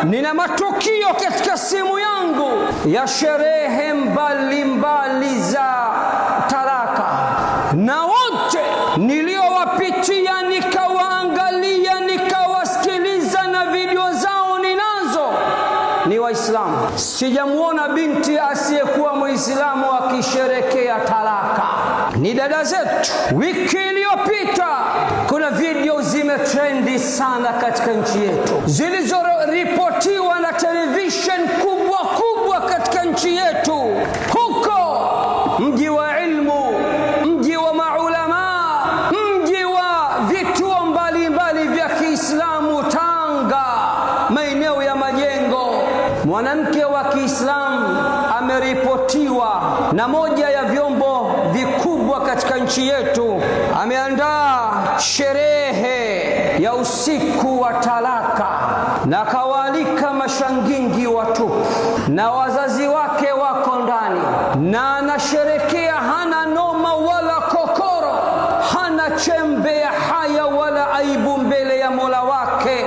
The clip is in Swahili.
nina matukio katika simu yangu ya sherehe mbalimbali za talaka, na wote niliowapitia nikawaangalia nikawasikiliza na video zao ninazo ni Waislamu. Sijamuona binti asiyekuwa Muislamu akisherekea talaka. Ni dada zetu. Wiki iliyopita kuna video zimetrendi sana katika nchi yetu, zilizoripotiwa na television kubwa kubwa katika nchi yetu, huko mji wa ilmu, mji wa maulama, mji wa vituo mbalimbali vya Kiislamu, Tanga, maeneo ya Majengo. Mwanamke wa Kiislamu ameripotiwa na moja ya vyombo vikubwa katika nchi yetu, ameandaa sherehe ya usiku wa talaka na kawalika mashangingi watupu, na wazazi wake wako ndani, na anasherekea hana noma wala kokoro, hana chembe ya haya wala aibu mbele ya Mola wake